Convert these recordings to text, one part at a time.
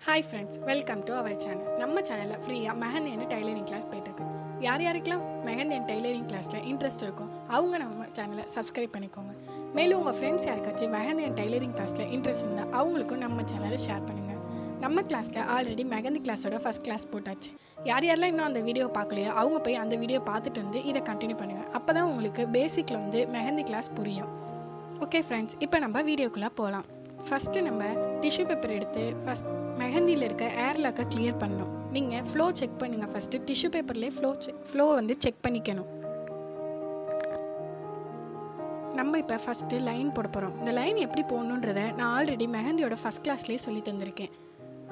Hi friends, welcome to our channel. நம்ம சேனல்ல ஃப்ரீயா மெஹந்தி அண்ட் டைலரிங் கிளாஸ் போயிட்டு இருக்கு. யாருக்கெல்லாம் மெஹந்தி அண்ட் டைலரிங் கிளாஸ்ல இன்ட்ரெஸ்ட் இருக்கோ அவங்க நம்ம சேனலை சப்ஸ்கிரைப் பண்ணிக்கோங்க. மேலும் உங்க ஃப்ரெண்ட்ஸ் யாருக்காச்சும் மெஹந்தி அண்ட் டைலரிங் கிளாஸ்ல இன்ட்ரெஸ்ட் இருந்தால் அவங்களுக்கும் நம்ம சேனலை ஷேர் பண்ணுங்க. நம்ம கிளாஸ்ல ஆல்ரெடி மெஹந்தி கிளாஸோட ஃபர்ஸ்ட் கிளாஸ் போட்டாச்சு. யாரெல்லாம் இன்னும் அந்த வீடியோ பார்க்கலையோ அவங்க போய் அந்த வீடியோ பார்த்துட்டு வந்து இதை கண்டினியூ பண்ணுங்க. அப்பதான் உங்களுக்கு பேசிக்ல வந்து மெஹந்தி கிளாஸ் புரியும். ஓகே ஃப்ரெண்ட்ஸ், இப்போ நம்ம வீடியோக்குள்ள போகலாம். ஃபஸ்ட்டு நம்ம டிஷ்யூ பேப்பர் எடுத்து மெஹந்தியில் இருக்க ஏர் லாக்கை கிளியர் பண்ணணும். நீங்கள் ஃப்ளோ செக் பண்ணுங்கள். ஃபஸ்ட்டு டிஷ்யூ பேப்பர்லேயே ஃப்ளோ வந்து செக் பண்ணிக்கணும். நம்ம இப்போ ஃபஸ்ட்டு லைன் போட போகிறோம். இந்த லைன் எப்படி போடணுன்றதை நான் ஆல்ரெடி மெஹந்தியோட ஃபஸ்ட் கிளாஸ்லேயே சொல்லி தந்திருக்கேன்.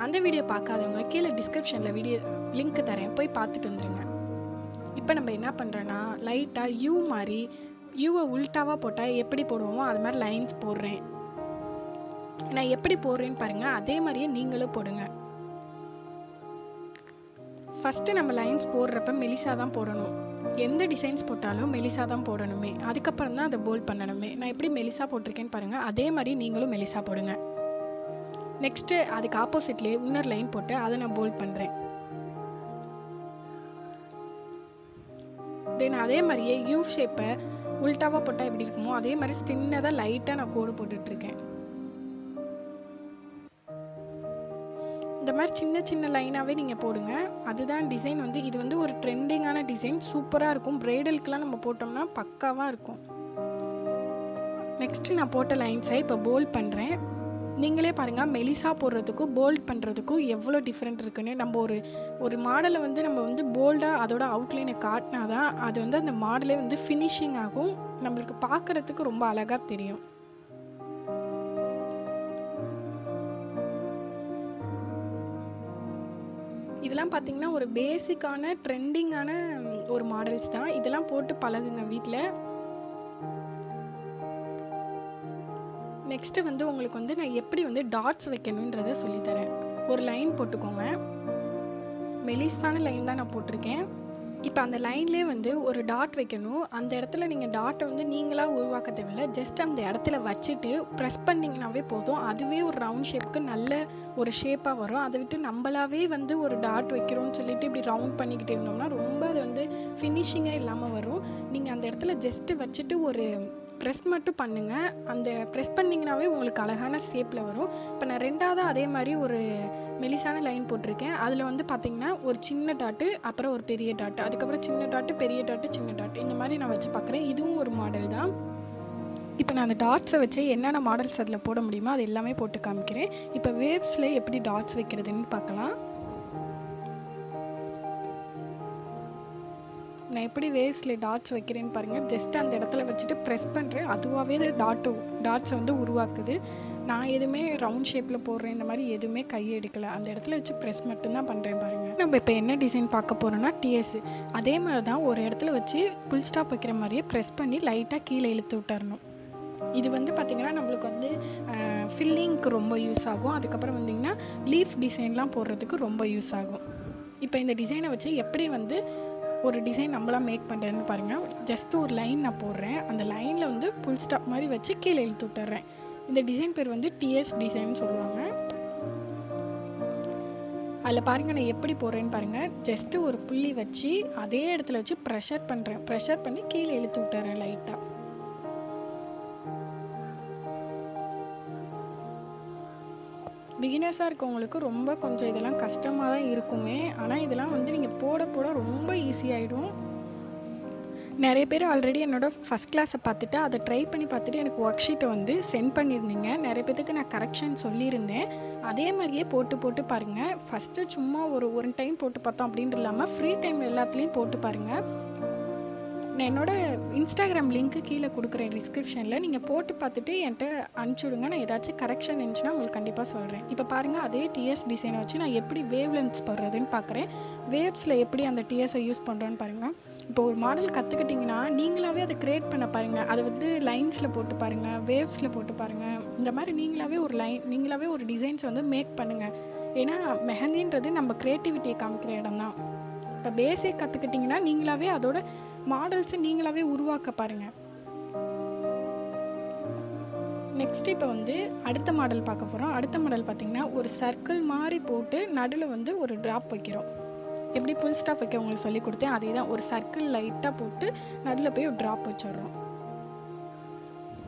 அந்த வீடியோ பார்க்காதவங்க கீழே டிஸ்கிரிப்ஷனில் வீடியோ லிங்க் தரேன், போய் பார்த்துட்டு வந்துடுங்க. இப்போ நம்ம என்ன பண்ணுறோன்னா லைட்டாக யூ மாதிரி யூவை உல்ட்டாவாக போட்டால் எப்படி போடுவோமோ அது மாதிரி லைன்ஸ் போடுறேன். நான் எப்படி போடுறேன்னு பாருங்க, அதே மாதிரியே நீங்களும் போடுங்க. ஃபர்ஸ்ட் நம்ம லைன்ஸ் போடுறப்ப மெலிசா தான் போடணும். எந்த டிசைன்ஸ் போட்டாலும் மெலிசா தான் போடணுமே, அதுக்கப்புறம் தான் அதை போல்ட் பண்ணணுமே. நான் எப்படி மெலிசா போட்டிருக்கேன்னு பாருங்க, அதே மாதிரி நீங்களும் மெலிசா போடுங்க. நெக்ஸ்ட் அதுக்கு ஆப்போசிட்லேயே இன்னொரு லைன் போட்டு அதை நான் போல்ட் பண்றேன். தென் அதே மாதிரியே யூ ஷேப்பை உல்டாவா போட்டால் எப்படி இருக்குமோ அதே மாதிரி சின்னதாக லைட்டாக நான் கோடு போட்டுட்டு இருக்கேன். இந்த மாதிரி சின்ன சின்ன லைனாகவே நீங்கள் போடுங்க. அதுதான் டிசைன் வந்து இது வந்து ஒரு ட்ரெண்டிங்கான டிசைன், சூப்பராக இருக்கும். பிரைடலுக்கெலாம் நம்ம போட்டோம்னா பக்காவாக இருக்கும். நெக்ஸ்ட்டு நான் போட்ட லைன்ஸை இப்போ போல்ட் பண்ணுறேன். நீங்களே பாருங்கள், மெலிசா போடுறதுக்கும் போல்ட் பண்ணுறதுக்கும் எவ்வளோ டிஃப்ரெண்ட் இருக்குன்னு. நம்ம ஒரு மாடலை வந்து நம்ம வந்து போல்டாக அதோட அவுட்லைனை காட்டினா தான் அது வந்து அந்த மாடலே வந்து ஃபினிஷிங் ஆகும், நம்மளுக்கு பார்க்குறதுக்கு ரொம்ப அழகாக தெரியும். இதெல்லாம் பார்த்தீங்கன்னா ஒரு பேசிக்கான ட்ரெண்டிங்கான ஒரு மாடல்ஸ் தான். இதெல்லாம் போட்டு பழகுங்க வீட்டில். நெக்ஸ்ட் வந்து உங்களுக்கு வந்து நான் எப்படி வந்து டாட்ஸ் வைக்கணுன்றதை சொல்லித்தரேன். ஒரு லைன் போட்டுக்கோங்க. மெலிசான லைன் தான் நான் போட்டிருக்கேன். இப்போ அந்த லைன்லேயே வந்து ஒரு டாட் வைக்கணும். அந்த இடத்துல நீங்கள் டாட்டை வந்து நீங்களாக உருவாக்க தேவையில்லை. ஜஸ்ட் அந்த இடத்துல வச்சுட்டு ப்ரெஸ் பண்ணிங்கனாவே போதும். அதுவே ஒரு ரவுண்ட் ஷேப்புக்கு நல்ல ஒரு ஷேப்பாக வரும். அதை விட்டு நம்மளாவே வந்து ஒரு டாட் வைக்கிறோம்னு சொல்லிட்டு இப்படி ரவுண்ட் பண்ணிக்கிட்டு இருந்தோம்னா ரொம்ப அது வந்து ஃபினிஷிங்காக இல்லாமல் வரும். நீங்கள் அந்த இடத்துல ஜஸ்ட்டு வச்சுட்டு ஒரு ப்ரெஸ் மட்டும் பண்ணுங்கள். அந்த ப்ரெஸ் பண்ணிங்கனாவே உங்களுக்கு அழகான ஷேப்பில் வரும். இப்போ நான் ரெண்டாவதாக அதே மாதிரி ஒரு மெலிசான லைன் போட்டிருக்கேன். அதில் வந்து பார்த்திங்கன்னா ஒரு சின்ன டாட்டு, அப்புறம் ஒரு பெரிய டாட்டு, அதுக்கப்புறம் சின்ன டாட்டு, பெரிய டாட்டு, சின்ன டாட்டு, இந்த மாதிரி நான் வச்சு பார்க்குறேன். இதுவும் ஒரு மாடல் தான். இப்போ நான் அந்த டாட்ஸை வச்சு என்னென்ன மாடல்ஸ் அதில் போட முடியுமோ அது எல்லாமே போட்டு காமிக்கிறேன். இப்போ வேவ்ஸில் எப்படி டாட்ஸ் வைக்கிறதுன்னு பார்க்கலாம். நான் எப்படி வேவ்ஸில் டாட்ஸ் வைக்கிறேன்னு பாருங்கள். ஜஸ்ட் அந்த இடத்துல வச்சுட்டு ப்ரெஸ் பண்ணுறேன், அதுவாகவே டாட்ஸை வந்து உருவாக்குது. நான் எதுவுமே ரவுண்ட் ஷேப்பில் போடுறேன், இந்த மாதிரி எதுவுமே கையை எடுக்கலை. அந்த இடத்துல வச்சு ப்ரெஸ் மட்டும்தான் பண்ணுறேன் பாருங்கள். நம்ம இப்போ என்ன டிசைன் பார்க்க போகிறோன்னா டிஎஸ். அதே மாதிரி தான் ஒரு இடத்துல வச்சு புல் ஸ்டாப் வைக்கிற மாதிரியே ப்ரெஸ் பண்ணி லைட்டாக கீழே இழுத்து விட்டுறணும். இது வந்து பார்த்திங்கன்னா நம்மளுக்கு வந்து ஃபில்லிங்க்கு ரொம்ப யூஸ் ஆகும். அதுக்கப்புறம் வந்திங்கன்னா லீஃப் டிசைன்லாம் போடுறதுக்கு ரொம்ப யூஸ் ஆகும். இப்போ இந்த டிசைனை வச்சு எப்படி வந்து ஒரு டிசைன் நம்மளாம் மேக் பண்ணுறேன்னு பாருங்கள். ஜஸ்ட் ஒரு லைன் நான் போடுறேன். அந்த லைனில் வந்து புல் ஸ்டாப் மாதிரி வச்சு கீழே இழுத்து விட்டுறேன். இந்த டிசைன் பேர் வந்து டிஎஸ் டிசைன் சொல்லுவாங்க. அதில் பாருங்கள் நான் எப்படி போடுறேன்னு பாருங்கள். ஜஸ்ட்டு ஒரு புள்ளி வச்சு அதே இடத்துல வச்சு ப்ரெஷர் பண்ணுறேன். ப்ரெஷர் பண்ணி கீழே இழுத்து விட்டுறேன் லைட்டாக. பிகினர்ஸாக இருக்கவங்களுக்கு ரொம்ப கொஞ்சம் இதெல்லாம் கஷ்டமாக தான் இருக்குமே. ஆனால் இதெல்லாம் வந்து நீங்கள் போட போட ரொம்ப ஈஸியாகிடும். நிறைய பேர் ஆல்ரெடி என்னோட ஃபஸ்ட் கிளாஸை பார்த்துட்டு அதை ட்ரை பண்ணி பார்த்துட்டு எனக்கு ஒர்க் ஷீட்டை வந்து சென்ட் பண்ணியிருந்தீங்க. நிறைய பேருக்கு நான் கரெக்ஷன் சொல்லியிருந்தேன். அதே மாதிரியே போட்டு பாருங்கள். ஃபஸ்ட்டு சும்மா ஒரு டைம் போட்டு பார்த்தோம் அப்படின்னு இல்லாமல் ஃப்ரீ டைம் எல்லாத்துலேயும் போட்டு பாருங்கள். நான் என்னோடய இன்ஸ்டாகிராம் லிங்க்கு கீழே கொடுக்குறேன் டிஸ்கிரிப்ஷனில். நீங்கள் போட்டு பார்த்துட்டு என்கிட்ட அனுப்பிச்சுடுங்க. நான் ஏதாச்சும் கரெக்ஷன் இருந்துச்சுன்னா உங்களுக்கு கண்டிப்பாக சொல்கிறேன். இப்போ பாருங்கள், அதே டிஎஸ் டிசைனை வச்சு நான் எப்படி வேவ் லென்ஸ் போடுறதுன்னு பார்க்குறேன். வேவ்ஸில் எப்படி அந்த டிஎஸை யூஸ் பண்ணுறோன்னு பாருங்கள். இப்போ ஒரு மாடல் கற்றுக்கிட்டிங்கன்னா நீங்களாவே அதை க்ரியேட் பண்ண பாருங்கள். அதை வந்து லைன்ஸில் போட்டு பாருங்கள், வேவ்ஸில் போட்டு பாருங்கள். இந்த மாதிரி நீங்களாவே ஒரு டிசைன்ஸ் வந்து மேக் பண்ணுங்கள். ஏன்னா மெஹந்தின்றது நம்ம க்ரியேட்டிவிட்டியை காமிக்கிற இடம் தான். இப்போ பேசிக் கற்றுக்கிட்டிங்கன்னா நீங்களாவே அதோட மாடல்ஸை நீங்களாவே உருவாக்க பாருங்கள். நெக்ஸ்ட் இப்போ வந்து அடுத்த மாடல் பார்க்க போகிறோம். அடுத்த மாடல் பார்த்திங்கன்னா ஒரு சர்க்கிள் மாதிரி போட்டு நடுவில் வந்து ஒரு ட்ராப் வைக்கிறோம். எப்படி புல் ஸ்டாப் வைக்க உங்களுக்கு சொல்லி கொடுத்தேன் அதே தான். ஒரு சர்க்கிள் லைட்டாக போட்டு நடுவில் போய் ஒரு ட்ராப் வச்சிடுறோம்.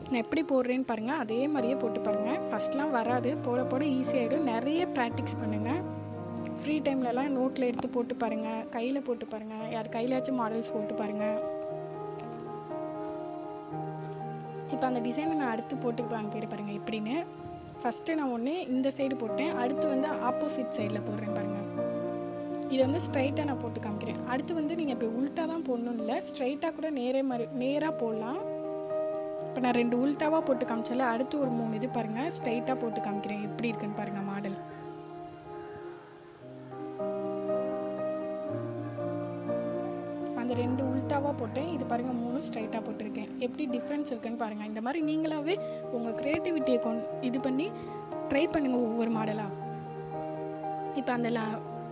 நான் எப்படி போடுறேன்னு பாருங்கள், அதே மாதிரியே போட்டு பாருங்கள். ஃபஸ்ட்லாம் வராது, போட போட ஈஸியாகிடும். நிறைய ப்ராக்டிஸ் பண்ணுங்கள். ஃப்ரீ டைம்லலாம் நோட்டில் எடுத்து போட்டு பாருங்கள், கையில் போட்டு பாருங்கள், யார் கையிலாச்சும் மாடல்ஸ் போட்டு பாருங்கள். இப்போ அந்த டிசைனை நான் அடுத்து போட்டு காமிக்கிறேன் பாருங்கள் எப்படின்னு. ஃபஸ்ட்டு நான் ஒன்று இந்த சைடு போட்டேன், அடுத்து வந்து ஆப்போசிட் சைடில் போடுறேன் பாருங்கள். இது வந்து ஸ்ட்ரைட்டாக நான் போட்டு காமிக்கிறேன். அடுத்து வந்து நீங்கள் இப்படி உல்ட்டா தான் போடணும் இல்லை, ஸ்ட்ரைட்டாக கூட நேராக போடலாம். இப்போ நான் 2 உல்ட்டாவாக போட்டு காமிச்சால, அடுத்து ஒரு 3 இது பாருங்கள் ஸ்ட்ரைட்டாக போட்டு காமிக்கிறேன் எப்படி இருக்குன்னு பாருங்கள் மாடல். அந்த 2 உல்ட்டாவாக போட்டேன், இது பாருங்கள் 3 ஸ்ட்ரைட்டாக போட்டிருக்கேன். எப்படி டிஃப்ரென்ஸ் இருக்குன்னு பாருங்கள். இந்த மாதிரி நீங்களாகவே உங்கள் க்ரியேட்டிவிட்டியை இது பண்ணி ட்ரை பண்ணுங்கள் ஒவ்வொரு மாடலாக. இப்போ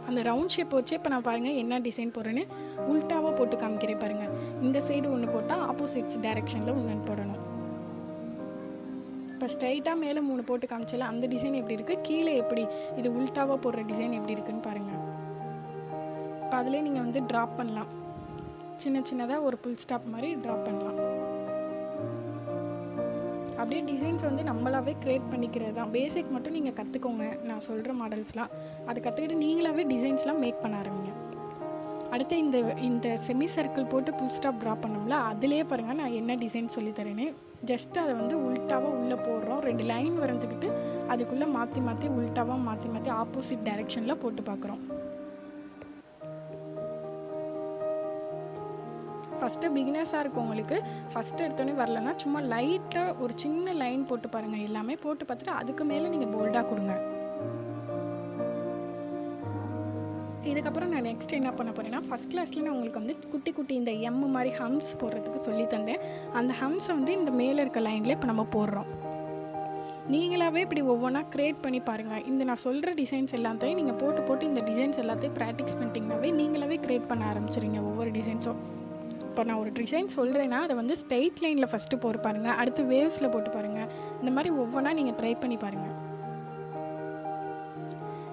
அந்த ரவுண்ட் ஷேப் வச்சு இப்போ நான் பாருங்கள் என்ன டிசைன் போடுறேன்னு உல்ட்டாவாக போட்டு காமிக்கிறேன் பாருங்கள். இந்த சைடு ஒன்று போட்டால் ஆப்போசிட்ஸ் டைரெக்ஷனில் ஒன்று போடணும். இப்போ ஸ்ட்ரைட்டாக மேலே 3 போட்டு காமிச்சால அந்த டிசைன் எப்படி இருக்குது, கீழே எப்படி இது உல்ட்டாவாக போடுற டிசைன் எப்படி இருக்குன்னு பாருங்கள். இப்போ அதிலே நீங்கள் வந்து ட்ராப் பண்ணலாம், சின்ன சின்னதாக ஒரு புல் ஸ்டாப் மாதிரி ட்ராப் பண்ணலாம். அப்படியே டிசைன்ஸ் வந்து நம்மளாவே க்ரியேட் பண்ணிக்கிறது தான். பேசிக் மட்டும் நீங்கள் கற்றுக்கோங்க, நான் சொல்கிற மாடல்ஸ்லாம் அது கற்றுக்கிட்டு நீங்களாவே டிசைன்ஸ்லாம் மேக் பண்ண ஆரம்பிங்க. அடுத்து இந்த செமி சர்க்கிள் போட்டு புல் ஸ்டாப் ட்ரா பண்ணோம்ல, அதிலே பாருங்கள் நான் என்ன டிசைன் சொல்லித்தரேன்னு. ஜஸ்ட் அதை வந்து உல்ட்டாவாக உள்ளே போடுறோம், 2 லைன் வரைஞ்சிக்கிட்டு அதுக்குள்ளே மாற்றி மாற்றி உல்ட்டாவாக மாற்றி ஆப்போசிட் டைரெக்ஷனில் போட்டு பார்க்குறோம். ஃபஸ்ட்டு பிகினர்ஸாக இருக்கவங்களுக்கு ஃபஸ்ட்டு எடுத்தோன்னே வரலன்னா சும்மா லைட்டாக ஒரு சின்ன லைன் போட்டு பாருங்கள். எல்லாமே போட்டு பார்த்துட்டு அதுக்கு மேலே நீங்கள் போல்டாக கொடுங்க. இதுக்கப்புறம் நான் நெக்ஸ்ட் என்ன பண்ண போகிறேன்னா, ஃபஸ்ட் கிளாஸில் நான் உங்களுக்கு வந்து குட்டி குட்டி இந்த எம் மாதிரி ஹம்ஸ் போடுறதுக்கு சொல்லி தந்தேன். அந்த ஹம்ஸை வந்து இந்த மேலே இருக்க லைனில் இப்போ நம்ம போடுறோம். நீங்களாகவே இப்படி ஒவ்வொன்றா க்ரியேட் பண்ணி பாருங்கள். இந்த நான் சொல்கிற டிசைன்ஸ் எல்லாத்தையும் நீங்கள் போட்டு இந்த டிசைன்ஸ் எல்லாத்தையும் ப்ராக்டிஸ் பண்ணிட்டீங்கன்னாவே நீங்களாவே க்ரியேட் பண்ண ஆரம்பிச்சிருங்க ஒவ்வொரு டிசைன்ஸும். இப்போ நான் ஒரு டிசைன் சொல்கிறேன்னா அதை வந்து ஸ்ட்ரெயிட் லைனில் ஃபஸ்ட்டு போட்டு பாருங்கள், அடுத்து வேவ்ஸில் போட்டு பாருங்கள். இந்த மாதிரி ஒவ்வொன்றா நீங்கள் ட்ரை பண்ணி பாருங்கள்.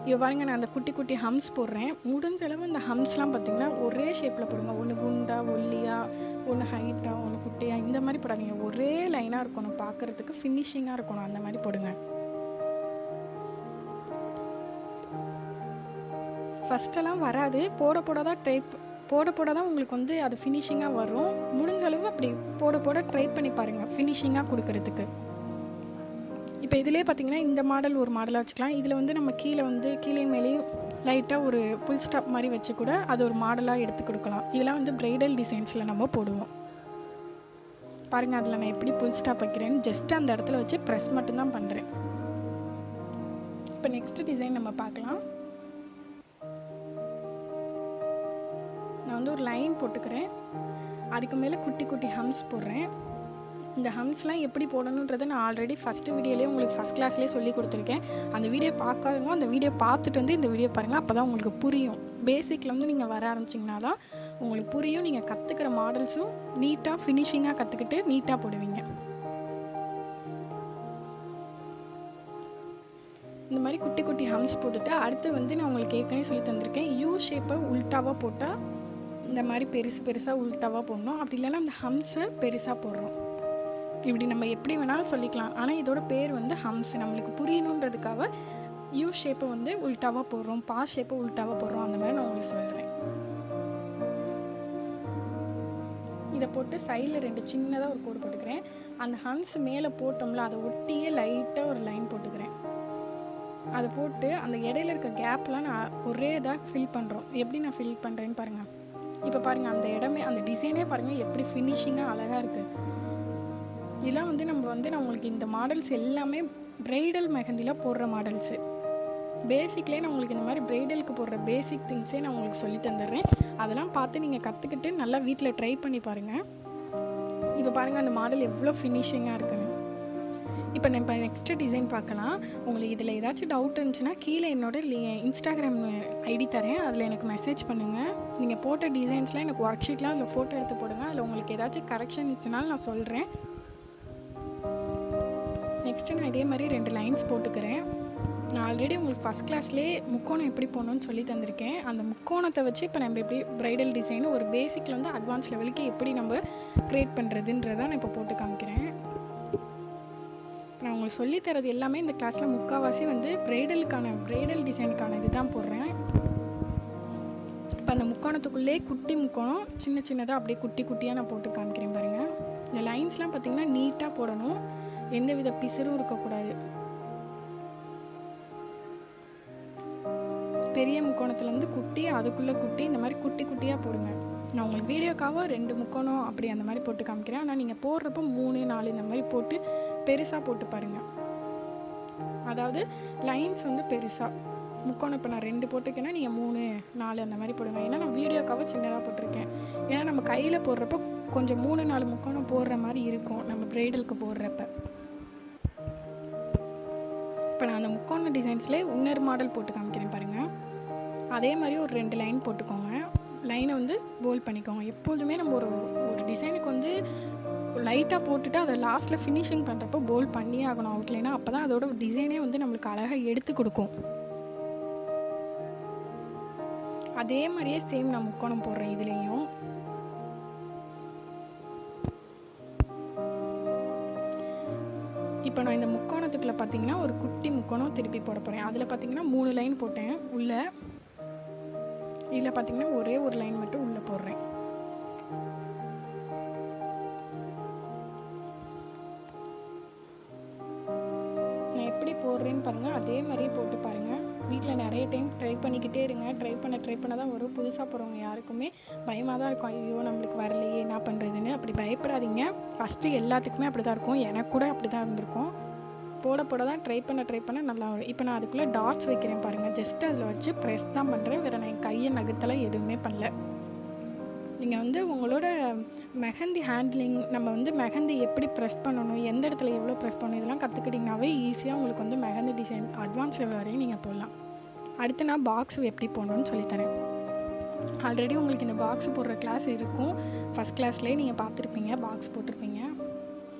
இப்போ பாருங்கள் நான் அந்த குட்டி குட்டி ஹம்ஸ் போடுறேன். முடிஞ்ச அளவு இந்த ஹம்ஸ்லாம் பார்த்திங்கன்னா ஒரே ஷேப்பில் போடுங்க. ஒன்று குண்டா ஒல்லியாக, ஒன்று ஹைட்டாக, ஒன்று குட்டையாக, இந்த மாதிரி போடாதீங்க. ஒரே லைனாக இருக்கணும், பார்க்குறதுக்கு ஃபினிஷிங்காக இருக்கணும், அந்த மாதிரி போடுங்க. ஃபஸ்ட்டெல்லாம் வராது, போட தான் உங்களுக்கு வந்து அது ஃபினிஷிங்காக வரும். முடிஞ்ச அளவு அப்படி போட ட்ரை பண்ணி பாருங்கள் ஃபினிஷிங்காக கொடுக்கறதுக்கு. இப்போ இதிலே பார்த்தீங்கன்னா இந்த மாடல் ஒரு மாடலாக வச்சுக்கலாம். இதில் வந்து நம்ம கீழே மேலேயும் லைட்டாக ஒரு புல் ஸ்டாப் மாதிரி வச்சு கூட அது ஒரு மாடலாக எடுத்து கொடுக்கலாம். இதெல்லாம் வந்து ப்ரைடல் டிசைன்ஸில் நம்ம போடுவோம். பாருங்கள் அதில் நான் எப்படி புல் ஸ்டாப் வைக்கிறேன்னு ஜஸ்ட் அந்த இடத்துல வச்சு ப்ரெஸ் மட்டும்தான் பண்ணுறேன். இப்போ நெக்ஸ்ட் டிசைன் நம்ம பார்க்கலாம். நான் வந்து ஒரு லைன் போட்டுக்கிறேன், அதுக்கு மேலே குட்டி குட்டி ஹம்ஸ் போடுறேன். இந்த ஹம்ஸ்லாம் எப்படி போடணுன்றதை நான் ஆல்ரெடி ஃபஸ்ட்டு வீடியோலேயே உங்களுக்கு ஃபஸ்ட் கிளாஸ்லேயே சொல்லி கொடுத்துருக்கேன். அந்த வீடியோ பார்க்காதவங்க அந்த வீடியோ பார்த்துட்டு வந்து இந்த வீடியோ பாருங்கள், அப்போ தான் உங்களுக்கு புரியும். பேசிக்கில் வந்து நீங்கள் வர ஆரம்பிச்சிங்கன்னா தான் உங்களுக்கு புரியும். நீங்கள் கற்றுக்கிற மாடல்ஸும் நீட்டாக ஃபினிஷிங்காக கற்றுக்கிட்டு நீட்டாக போடுவீங்க. இந்த மாதிரி குட்டி குட்டி ஹம்ஸ் போட்டுட்டு அடுத்து வந்து நான் உங்களுக்கு ஏற்கனவே சொல்லி தந்திருக்கேன், யூ ஷேப்பை உல்ட்டாவாக போட்டால் இந்த மாதிரி பெருசாக உல்ட்டாவாக போடணும். அப்படி இல்லைன்னா அந்த ஹம்ஸை பெருசாக போடுறோம். இப்படி நம்ம எப்படி வேணாலும் சொல்லிக்கலாம், ஆனால் இதோட பேர் வந்து ஹம்ஸ். நம்மளுக்கு புரியணுன்றதுக்காக யூ ஷேப்பை வந்து உல்ட்டாவாக போடுறோம், பாஸ் ஷேப்பை உல்ட்டாவாக போடுறோம், அந்த மாதிரி நான் உங்களுக்கு சொல்கிறேன். இதை போட்டு சைடில் 2 சின்னதாக ஒரு கோடு போட்டுக்கிறேன். அந்த ஹம்ஸ் மேலே போட்டோம்ல அதை ஒட்டியே லைட்டாக ஒரு லைன் போட்டுக்கிறேன். அதை போட்டு அந்த இடையில இருக்க கேப்லாம் நான் ஒரே இதாக ஃபில் பண்ணுறோம். எப்படி நான் ஃபில் பண்ணுறேன்னு பாருங்கள். இப்போ பாருங்கள் அந்த இடமே அந்த டிசைனே பாருங்கள் எப்படி ஃபினிஷிங்காக அழகாக இருக்குது. இதெல்லாம் வந்து நான் உங்களுக்கு இந்த மாடல்ஸ் எல்லாமே ப்ரைடல் மெஹந்தியில் போடுற மாடல்ஸு. பேசிக்லேயே நான் உங்களுக்கு இந்த மாதிரி ப்ரைடலுக்கு போடுற பேசிக் திங்ஸே நான் உங்களுக்கு சொல்லி தந்துடுறேன். அதெல்லாம் பார்த்து நீங்கள் கற்றுக்கிட்டு நல்லா வீட்டில் ட்ரை பண்ணி பாருங்கள். இப்போ பாருங்கள் அந்த மாடல் எவ்வளோ ஃபினிஷிங்காக இருக்குன்னு. இப்போ நம்ம நெக்ஸ்ட்டு டிசைன் பார்க்கலாம். உங்களுக்கு இதில் ஏதாச்சும் டவுட் இருந்துச்சுன்னா கீழே இன்ஸ்டாகிராம் ஐடி தரேன், அதில் எனக்கு மெசேஜ் பண்ணுங்கள். நீங்கள் போட்ட டிசைன்ஸ்லாம் எனக்கு ஒர்க் ஷீட்லாம் அதில் ஃபோட்டோ எடுத்து போடுங்க. அதில் உங்களுக்கு ஏதாச்சும் கரெக்ஷன் இருந்துச்சுனாலும் நான் சொல்கிறேன். நெக்ஸ்ட்டு நான் இதே மாதிரி 2 லைன்ஸ் போட்டுக்கிறேன். நான் ஆல்ரெடி உங்களுக்கு ஃபஸ்ட் கிளாஸ்லேயே முக்கோணம் எப்படி போடணும்னு சொல்லி தந்திருக்கேன். அந்த முக்கோணத்தை வச்சு இப்போ நம்ம எப்படி ப்ரைடல் டிசைன் ஒரு பேசிக்கில் வந்து அட்வான்ஸ் லெவலுக்கு எப்படி நம்ம க்ரியேட் பண்ணுறதுன்றதை நான் இப்போ போட்டு காமிக்கிறேன். நான் உங்களுக்கு சொல்லித்தரது எல்லாமே இந்த கிளாஸில் முக்கால்வாசி வந்து ப்ரைடல் டிசைனுக்கான இது தான் போடுறேன். இப்போ அந்த முக்கோணத்துக்குள்ளே குட்டி முக்கோணம் சின்ன சின்னதாக அப்படியே குட்டி குட்டியாக நான் போட்டு காமிக்கிறேன் பாருங்கள். இந்த லைன்ஸ்லாம் பார்த்திங்கன்னா நீட்டாக போடணும், எந்த வித பிசுறும் இருக்கக்கூடாது. பெரிய முக்கோணத்துலேருந்து குட்டி, அதுக்குள்ளே குட்டி, இந்த மாதிரி குட்டி குட்டியாக போடுங்க. நான் உங்களுக்கு வீடியோக்காக 2 முக்கோணம் அப்படி அந்த மாதிரி போட்டு காமிக்கிறேன். ஆனால் நீங்கள் போடுறப்போ 3, 4 இந்த மாதிரி போட்டு பெருசாக போட்டு பாருங்கள். அதாவது லைன்ஸ் வந்து பெருசாக முக்கோணம் இப்போ நான் 2 போட்டிருக்கேன்னா நீங்கள் 3, 4 அந்த மாதிரி போடுங்க. ஏன்னா நான் வீடியோக்காக சின்னதாக போட்டிருக்கேன். ஏன்னா நம்ம கையில் போடுறப்போ கொஞ்சம் 3, 4 முக்கோணம் போடுற மாதிரி இருக்கும் நம்ம ப்ரைடலுக்கு போடுறப்ப. இப்போ நான் அந்த முக்கோண டிசைன்ஸ்லேயே இன்னொரு மாடல் போட்டு காமிக்கிறேன் பாருங்கள். அதே மாதிரி ஒரு 2 லைன் போட்டுக்கோங்க. லைனை வந்து போல்ட் பண்ணிக்கோங்க. எப்போதுமே நம்ம ஒரு டிசைனுக்கு வந்து லைட்டாக போட்டுட்டு அதை லாஸ்ட்டில் ஃபினிஷிங் பண்ணுறப்போ போல்ட் பண்ணியே ஆகணும் அவுட்லைனாக. அப்போ தான் அதோட டிசைனே வந்து நம்மளுக்கு அழகாக எடுத்து கொடுக்கும். அதே மாதிரியே சேம் நான் முக்கோணம் போடுறேன் இதுலேயும். இப்போ நான் இந்த முக்கோணத்துக்குள்ளே பார்த்தீங்கன்னா ஒரு குட்டி முக்கோணம் திருப்பி போட போகிறேன். அதில் பார்த்தீங்கன்னா 3 லைன் போட்டேன் உள்ளே. இதில் பார்த்தீங்கன்னா ஒரே ஒரு லைன் மட்டும் உள்ளே போடுறேன். நான் எப்படி போடுறேன்னு பாருங்கள், அதே மாதிரியே போட்டு பாருங்கள். வீட்டில் நிறைய டைம் ட்ரை பண்ணிக்கிட்டே இருங்க. ட்ரை பண்ண தான் வரும். புதுசாக போகிறவங்க யாருக்குமே பயமாக தான் இருக்கும், ஐயோ நம்மளுக்கு வரலையே என்ன பண்ணுறதுன்னு. அப்படி பயப்படாதீங்க. ஃபஸ்ட்டு எல்லாத்துக்குமே அப்படி தான் இருக்கும், எனக்கு கூட அப்படி தான் இருந்திருக்கும். போட தான் ட்ரை பண்ண நல்லா வரும். இப்போ நான் அதுக்குள்ளே டாட்ஸ் வைக்கிறேன் பாருங்கள். ஜஸ்ட்டு அதில் வச்சு ப்ரெஸ் தான் பண்ணுறேன், வேறு நான் என் கையை நகத்தெல்லாம் எதுவுமே பண்ணல. நீங்கள் வந்து உங்களோட மெஹந்தி ஹேண்ட்லிங், நம்ம வந்து மெஹந்தி எப்படி ப்ரெஸ் பண்ணணும், எந்த இடத்துல எவ்வளோ ப்ரெஸ் பண்ணணும், இதெல்லாம் கற்றுக்கிட்டிங்கனாவே ஈஸியாக உங்களுக்கு வந்து மெஹந்தி டிசைன் அட்வான்ஸ் லெவல் வரையும் நீங்கள் போடலாம். அடுத்து நான் பாக்ஸ் எப்படி போடணும்னு சொல்லித்தரேன். ஆல்ரெடி உங்களுக்கு இந்த பாக்ஸ் போடுற கிளாஸ் இருக்கும். ஃபஸ்ட் கிளாஸ்லேயே நீங்கள் பார்த்துருப்பீங்க, பாக்ஸ் போட்டிருப்பீங்க.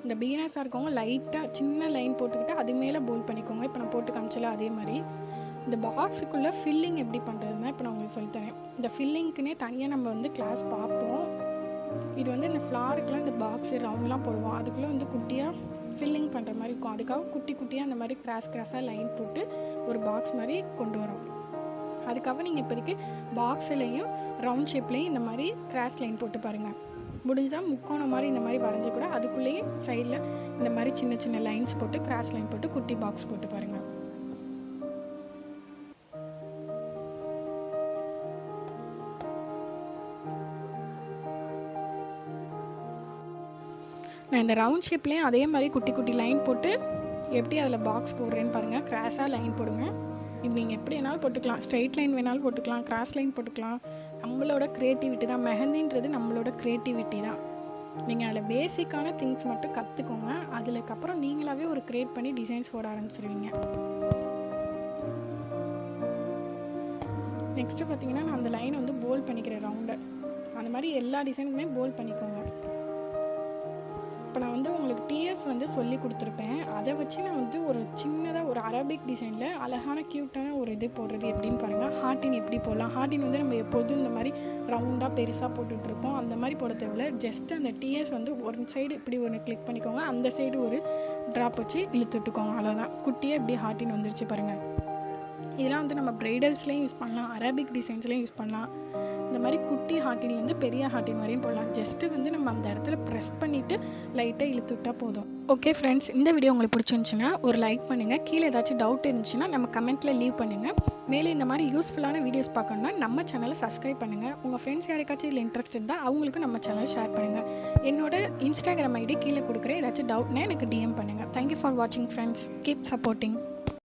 இந்த பிகினர்ஸாக இருக்கவங்க லைட்டாக சின்ன லைன் போட்டுக்கிட்டு அது மேலே போல்ட் பண்ணிக்கோங்க. இப்போ நான் போட்டு காமிச்சல அதே மாதிரி. இந்த பாக்ஸுக்குள்ளே ஃபில்லிங் எப்படி பண்ணுறதுன்னா இப்போ நான் உங்களுக்கு சொல்லித்தரேன். இந்த ஃபில்லிங்க்குனே தனியாக நம்ம வந்து கிளாஸ் பார்ப்போம். இது வந்து இந்த ஃப்ளாருக்குலாம் இந்த பாக்ஸு ரவுண்ட்லாம் போடுவோம். அதுக்குள்ளே வந்து குட்டியாக ஃபில்லிங் பண்ணுற மாதிரி இருக்கும். அதுக்காக குட்டி குட்டியாக அந்த மாதிரி கிராஸாக லைன் போட்டு ஒரு பாக்ஸ் மாதிரி கொண்டு வரோம். அதுக்காக நீங்கள் இப்போதைக்கு பாக்ஸ்லேயும் ரவுண்ட் ஷேப்லேயும் இந்த மாதிரி கிராஸ் லைன் போட்டு பாருங்கள். முடிஞ்சால் முக்கோணம் மாதிரி இந்த மாதிரி வரைஞ்சி கூட அதுக்குள்ளேயே சைடில் இந்த மாதிரி சின்ன சின்ன லைன்ஸ் போட்டு கிராஸ் லைன் போட்டு குட்டி பாக்ஸ் போட்டு பாருங்கள். நான் இந்த ரவுண்ட் ஷேப்லேயும் அதே மாதிரி குட்டி குட்டி லைன் போட்டு எப்படி அதில் பாக்ஸ் போடுறேன்னு பாருங்கள். கிராஸாக லைன் போடுங்க. இது நீங்கள் எப்படி வேணாலும் போட்டுக்கலாம், ஸ்ட்ரெயிட் லைன் வேணாலும் போட்டுக்கலாம், கிராஸ் லைன் போட்டுக்கலாம். நம்மளோட க்ரியேட்டிவிட்டி தான், மெஹந்தின்றது நம்மளோட க்ரியேட்டிவிட்டி தான். நீங்கள் அதில் பேசிக்கான திங்ஸ் மட்டும் கற்றுக்கோங்க. அதுக்கப்புறம் நீங்களாகவே ஒரு க்ரியேட் பண்ணி டிசைன்ஸ் போட ஆரம்பிச்சிருவீங்க. நெக்ஸ்ட்டு பார்த்தீங்கன்னா நான் அந்த லைனை வந்து போல்ட் பண்ணிக்கிறேன் ரவுண்டை. அந்த மாதிரி எல்லா டிசைனுக்குமே போல்ட் பண்ணிக்கோங்க. இப்போ நான் வந்து உங்களுக்கு டிஎஸ் வந்து சொல்லி கொடுத்துருப்பேன். அதை வச்சு நான் வந்து ஒரு சின்னதாக ஒரு அரபிக் டிசைனில் அழகான க்யூட்டான ஒரு இது போடுறது எப்படின்னு பாருங்கள். ஹார்டின் எப்படி போடலாம். ஹார்டின் வந்து நம்ம எப்போதும் இந்த மாதிரி ரவுண்டாக பெருசாக போட்டுட்ருப்போம். அந்த மாதிரி போட தேவையில்ல. ஜஸ்ட் அந்த டிஎஸ் வந்து ஒரு சைடு இப்படி ஒன்று கிளிக் பண்ணிக்கோங்க, அந்த சைடு ஒரு ட்ராப் வச்சு இழுத்துட்டுக்கோங்க. அவ்வளோதான். குட்டியாக இப்படி ஹார்டின் வந்துருச்சு பாருங்கள். இதெல்லாம் வந்து நம்ம ப்ரைடல்ஸ்லேயும் யூஸ் பண்ணலாம், அரபிக் டிசைன்ஸ்லேயும் யூஸ் பண்ணலாம். இந்த மாதிரி குட்டி ஹார்டின்லேருந்து பெரிய ஹார்டின் வரையும் போடலாம். ஜஸ்ட்டு வந்து நம்ம அந்த இடத்துல ப்ரெஸ் பண்ணிவிட்டு லைட்டாக இழுத்து விட்டால் போதும். ஓகே ஃப்ரெண்ட்ஸ், இந்த வீடியோ உங்களுக்கு பிடிச்சிருந்துச்சுன்னா ஒரு லைக் பண்ணுங்கள். கீழே ஏதாச்சும் டவுட் இருந்துச்சுன்னா நம்ம கமெண்ட்டில் லீவ் பண்ணுங்கள். மேலே இந்த மாதிரி யூஸ்ஃபுல்லான வீடியோஸ் பார்க்கணுன்னா நம்ம சேனலை சப்ஸ்கிரைப் பண்ணுங்கள். உங்கள் ஃப்ரெண்ட்ஸ் யாருக்காச்சும் இதில் இன்ட்ரெஸ்ட் இருந்தால் அவங்களுக்கும் நம்ம சேனல் ஷேர் பண்ணுங்கள். என்னோட இன்ஸ்டாகிராம் ஐடி கீழே கொடுக்குறேன். ஏதாச்சும் டவுட்னா எனக்கு டிஎம் பண்ணுங்கள். தேங்க்யூ ஃபார் வாட்சிங் ஃப்ரெண்ட்ஸ். Keep supporting.